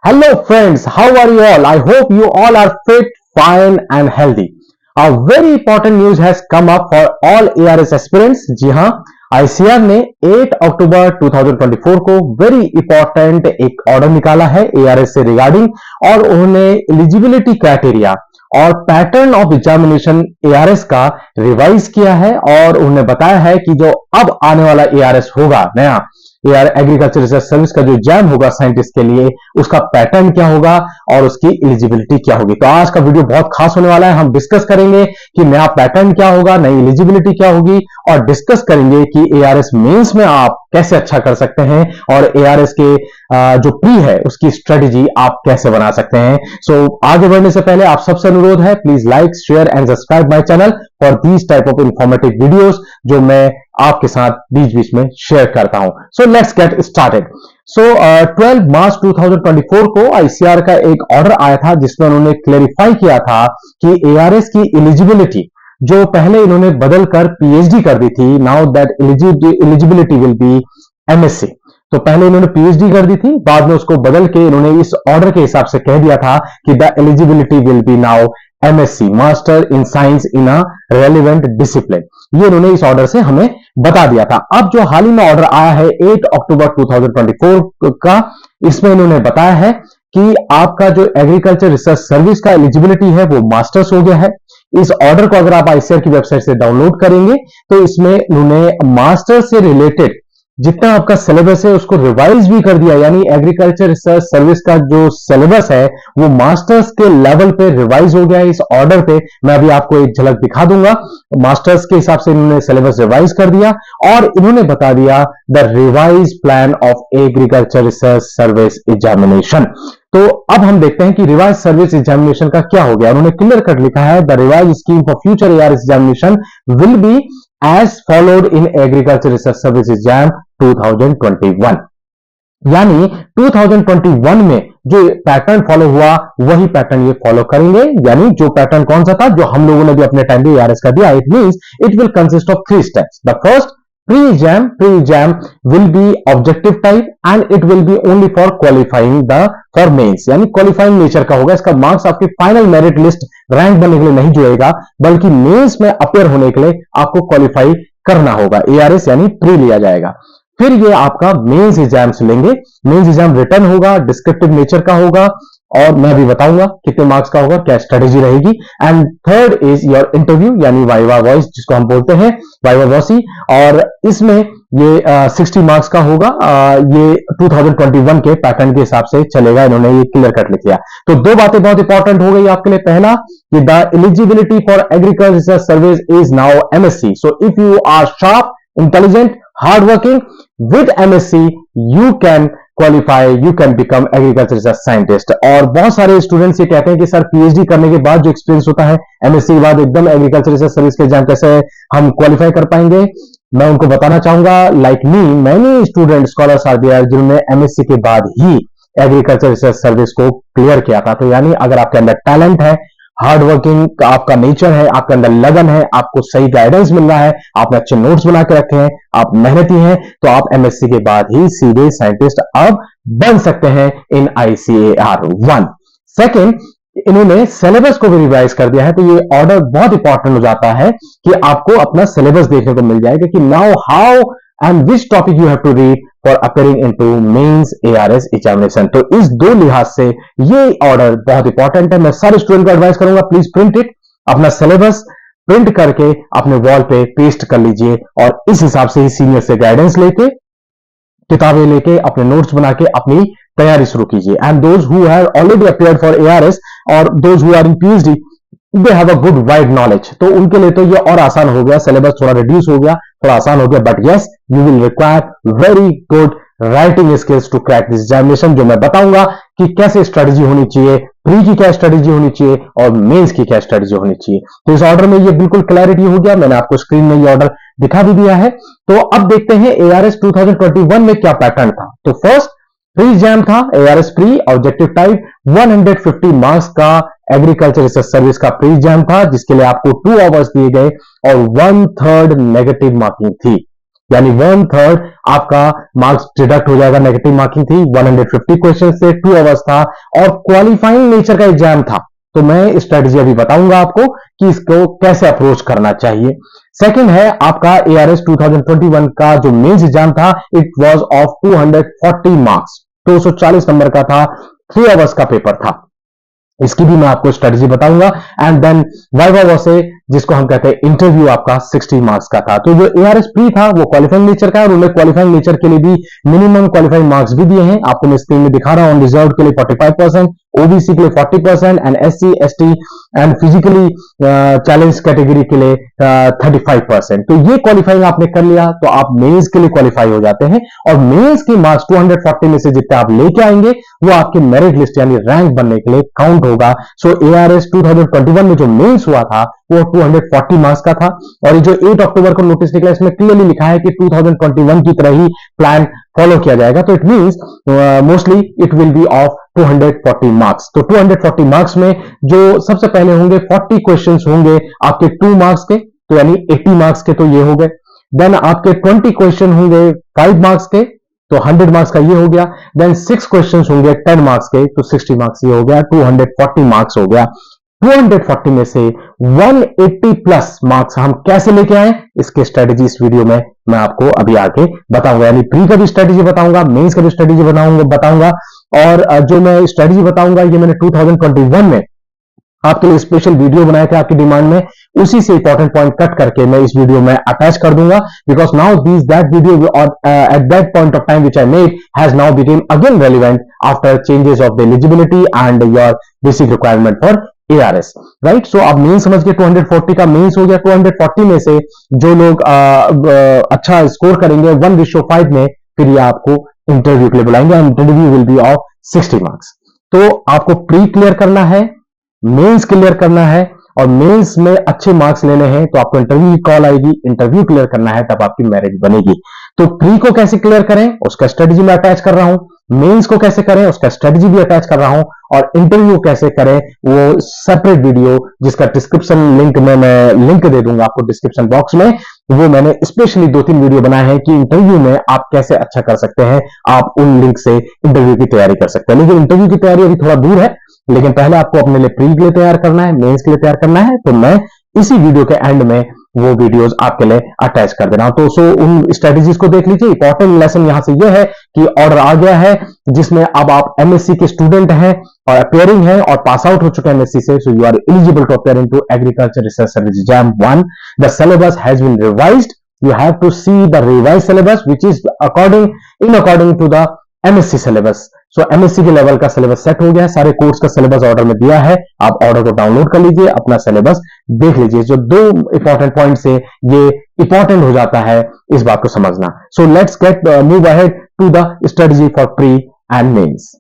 Hello friends, how are you all? I hope you all are fit, fine and healthy. A very important news has come up for all ARS aspirants. जी हाँ, ICAR ने 8 अक्टूबर 2024 को very important एक order निकाला है ARS से regarding और उन्होंने eligibility criteria और पैटर्न ऑफ एग्जामिनेशन ARS का रिवाइज किया है और उन्होंने बताया है कि जो अब आने वाला ARS होगा नया एग्रीकल्चर रिसर्च सर्विस का जो एग्जाम होगा साइंटिस्ट के लिए उसका पैटर्न क्या होगा और उसकी एलिजिबिलिटी क्या होगी। तो आज का वीडियो बहुत खास होने वाला है। हम डिस्कस करेंगे कि नया पैटर्न क्या होगा, नई एलिजिबिलिटी क्या होगी और डिस्कस करेंगे कि ARS मेंस में आप कैसे अच्छा कर सकते हैं और ARS के जो प्री है उसकी स्ट्रेटेजी आप कैसे बना सकते हैं। सो आगे बढ़ने से पहले आप सबसे अनुरोध है, please like share and subscribe my channel for these type of informative videos जो मैं आपके साथ बीच बीच में शेयर करता हूं। So let's get started. So 12 March 2024 को ICAR का एक ऑर्डर आया था जिसमें उन्होंने क्लेरिफाई किया था कि ARS की एलिजिबिलिटी जो पहले इन्होंने बदलकर PhD कर दी थी, now that eligibility will be MSc। तो पहले इन्होंने PhD कर दी थी, बाद में उसको बदल के इन्होंने इस ऑर्डर के हिसाब से कह दिया था कि the eligibility will be now MSc, master in science in a relevant discipline. ये इन्होंने इस ऑर्डर से हमें बता दिया था। अब जो हाल ही में ऑर्डर आया है 8 अक्टूबर 2024 का, इसमें इन्होंने बताया है कि आपका जो एग्रीकल्चर रिसर्च सर्विस का एलिजिबिलिटी है वो मास्टर्स हो गया है। इस ऑर्डर को अगर आप ICAR की वेबसाइट से डाउनलोड करेंगे तो इसमें उन्होंने मास्टर्स से रिलेटेड जितना आपका सिलेबस है उसको रिवाइज भी कर दिया, यानी एग्रीकल्चर रिसर्च सर्विस का जो सिलेबस है वो मास्टर्स के लेवल पे रिवाइज हो गया है। इस ऑर्डर पे मैं अभी आपको एक झलक दिखा दूंगा। मास्टर्स के हिसाब से इन्होंने सिलेबस रिवाइज कर दिया और इन्होंने बता दिया the revise plan of agriculture research service examination. तो अब हम देखते हैं कि रिवाइज सर्विस एग्जामिनेशन का क्या हो गया। उन्होंने क्लियर कट लिखा है the revise scheme for future ARS examination will be as followed in agriculture research service exam 2021। यानी 2021 में जो पैटर्न फॉलो हुआ वही पैटर्न ये फॉलो करेंगे। यानी जो पैटर्न कौन सा था जो हम लोगों ने भी अपने टाइम पे ARS का दिया, it means it will consist of 3 steps. The first pre-exam will be objective type and it will be only for qualifying the for mains, यानी क्वालिफाइंग नेचर का होगा। इसका मार्क्स आपकी फाइनल मेरिट लिस्ट रैंक बनने के लिए नहीं जुड़ेगा बल्कि मेंस में अपेयर होने के लिए आपको क्वालिफाई करना होगा। ARS यानी प्री लिया जाएगा। फिर ये आपका मेंस एग्जाम्स लेंगे। मेंस एग्जाम रिटर्न होगा, डिस्क्रिप्टिव नेचर का होगा और मैं भी बताऊंगा कितने मार्क्स का होगा, क्या स्ट्रेटेजी रहेगी। And third is your interview यानी वाइवा वॉइस जिसको हम बोलते हैं वाइवा वॉसी, और इसमें ये 60 मार्क्स का होगा। ये 2021 के पैटर्न के हिसाब से चलेगा। इन्होंने ये क्लियर कट लिख दिया। तो दो बातें बहुत इंपॉर्टेंट हो गई आपके लिए। पहला कि the eligibility for agriculture research service is now MSc। So if you are sharp, intelligent, hard working with MSc you can qualify, you can become agriculture research scientist। और बहुत सारे स्टूडेंट्स ये कहते हैं कि सर PhD करने के बाद जो एक्सपीरियंस होता है MSc के बाद एकदम एग्रीकल्चर रिसर्च सर्विस के एग्जाम कैसे हम क्वालिफाई कर पाएंगे। मैं उनको बताना चाहूंगा, like me many student scholars are there जिन्होंने MSc के बाद ही एग्रीकल्चर रिसर्च सर्विस को क्लियर किया था। तो यानी अगर आपके अंदर टैलेंट है, हार्ड वर्किंग आपका नेचर है, आपके अंदर लगन है, आपको सही गाइडेंस मिल रहा है, आपने अच्छे नोट्स बना के रखे हैं, आप मेहनती हैं, तो आप MSc के बाद ही सीधे साइंटिस्ट अब बन सकते हैं इन ICAR 1। सेकेंड, इन्होंने सिलेबस को भी रिवाइज कर दिया है। तो ये ऑर्डर बहुत इंपॉर्टेंट हो जाता है कि आपको अपना सिलेबस देखने को मिल जाएगा कि now how and which topic you have to read for appearing into mains ARS examination. तो इस दो लिहाज से ये ऑर्डर बहुत इंपॉर्टेंट है। मैं सारे स्टूडेंट को एडवाइस करूंगा, प्लीज प्रिंट इट, अपना सिलेबस प्रिंट करके अपने वॉल पे पेस्ट कर लीजिए और इस हिसाब से ही सीनियर से गाइडेंस लेके, किताबें लेके, अपने नोट्स बना के अपनी तैयारी शुरू कीजिए। And those who have already appeared for ARS और those who are in PhD they have a good wide knowledge, तो उनके लिए तो ये और आसान हो गया, सिलेबस थोड़ा रिड्यूस हो गया, थोड़ा आसान हो गया। But yes, you will require very good writing skills to crack this examination, जो मैं बताऊंगा कि कैसे स्ट्रेटेजी होनी चाहिए, प्री की क्या स्ट्रेटेजी होनी चाहिए और मेंस की क्या स्ट्रेटेजी होनी चाहिए। तो इस ऑर्डर में ये बिल्कुल क्लैरिटी हो गया। मैंने आपको स्क्रीन में ये ऑर्डर दिखा भी दिया है। तो अब देखते हैं ARS 2021 में क्या पैटर्न था। तो फर्स्ट प्री एग्जाम था ARS pre, objective type 150 marks का एग्रीकल्चर रिसर्च सर्विस का प्री एग्जाम था जिसके लिए आपको 2 आवर्स दिए गए और 1/3 नेगेटिव मार्किंग थी। यानी 1/3 आपका मार्क्स डिडक्ट हो जाएगा। नेगेटिव मार्किंग थी, 150 क्वेश्चन से 2 आवर्स था और क्वालिफाइंग नेचर का एग्जाम था। तो मैं स्ट्रेटेजी अभी बताऊंगा आपको कि इसको कैसे अप्रोच करना चाहिए। सेकंड है आपका ARS 2021 का जो मेंस एग्जाम था, it was of 240 marks, 240 number का था, 3 आवर्स का पेपर था। इसकी भी मैं आपको स्ट्रेटेजी बताऊंगा। एंड देन वाइवा वॉसे, जिसको हम कहते हैं इंटरव्यू, आपका 60 मार्क्स का था। तो जो ARS प्री था वो क्वालिफाइंग नेचर का है और उन्होंने क्वालिफाइंग नेचर के लिए भी मिनिमम क्वालिफाइंग मार्क्स भी दिए हैं। आपको मैं स्क्रीन में दिखा रहा हूं। रिजर्व के लिए 45%, OBC के लिए 40% and SC ST and physically challenge category के लिए 35%। तो ये क्वालिफाइंग आपने कर लिया तो आप मेंस के लिए क्वालिफाई हो जाते हैं और मेंस की मार्क्स 240 में से जितने आप लेके आएंगे वो आपके मेरिट लिस्ट यानी रैंक बनने के लिए काउंट होगा। सो ARS 2021 में जो मेंस हुआ था वो 240 मार्क्स का था और ये जो 8 अक्टूबर को नोटिस निकला इसमें क्लियरली लिखा है कि 2021 की तरह ही प्लान फॉलो किया जाएगा। तो it means mostly it will be of 240 marks. तो 240 मार्क्स में जो सबसे पहले होंगे 40 क्वेश्चंस होंगे आपके 2 मार्क्स के, तो यानी 80 मार्क्स के, तो ये हो गए। देन आपके 20 क्वेश्चन होंगे 5 मार्क्स के, तो 100 मार्क्स का ये हो गया। देन 6 क्वेश्चंस होंगे 10 मार्क्स के, तो 60 मार्क्स ये हो गया, 240 मार्क्स हो गया। 240 में से 180 प्लस मार्क्स हम कैसे लेके आए, इसके स्ट्रेटेजी इस वीडियो में मैं आपको अभी आगे बताऊंगा। यानी प्री का भी स्ट्रेटेजी बताऊंगा, मेंस का भी स्ट्रेटेजी बताऊंगा और जो मैं स्ट्रेटेजी बताऊंगा ये मैंने 2021 में आपके लिए स्पेशल वीडियो बनाए थे आपकी डिमांड में, उसी से इंपॉर्टेंट पॉइंट कट करके मैं इस वीडियो में अटैच कर दूंगा। Because now this that video at that point of time which I made has now became again relevant after changes of the eligibility and your basic requirement for ARS, right. So आप mains समझ के 240 का mains हो गया। 240 में से जो लोग अच्छा स्कोर करेंगे 1:5 में, फिर ये आपको इंटरव्यू के लिए बुलाएंगे। Interview will be of 60 marks. तो आपको प्री क्लियर करना है, मेंस क्लियर करना है और मेंस में अच्छे मार्क्स लेने हैं तो आपको इंटरव्यू की कॉल आएगी। इंटरव्यू क्लियर करना है तब आपकी मेरिट बनेगी। तो प्री को कैसे क्लियर करें उसका स्ट्रेटेजी में अटैच कर रहा हूं, मेंस को कैसे करें उसका स्ट्रेटेजी भी अटैच कर रहा हूं और इंटरव्यू कैसे करें वो सेपरेट वीडियो जिसका डिस्क्रिप्शन लिंक में मैं लिंक दे दूंगा आपको डिस्क्रिप्शन बॉक्स में। वो मैंने स्पेशली 2-3 वीडियो बनाए हैं कि इंटरव्यू में आप कैसे अच्छा कर सकते हैं। आप उन लिंक से इंटरव्यू की तैयारी कर सकते हैं। लेकिन इंटरव्यू की तैयारी अभी थोड़ा दूर है, लेकिन पहले आपको अपने लिए प्री के लिए तैयार करना है, मेंस के लिए तैयार करना है। तो मैं इसी वीडियो के एंड में वो वीडियोस आपके लिए अटैच कर देना। तो उन स्ट्रेटेजीज को देख लीजिए। इंपॉर्टेंट लेसन यहां से ये है कि ऑर्डर आ गया है जिसमें अब आप MSc के स्टूडेंट हैं और अपेयरिंग हैं और पास आउट हो चुके हैं MSc से, so you are eligible to appear into agriculture research service exam 1। The syllabus has been revised. You have to see the revised syllabus which is according to the MSc syllabus. So MSc के level का syllabus set हो गया है, सारे course का syllabus order में दिया है। आप ऑर्डर को डाउनलोड कर लीजिए, अपना सिलेबस देख लीजिए। जो 2 इंपॉर्टेंट पॉइंट से ये इंपॉर्टेंट हो जाता है इस बात को समझना। So let's get move ahead to the strategy for pre and mains.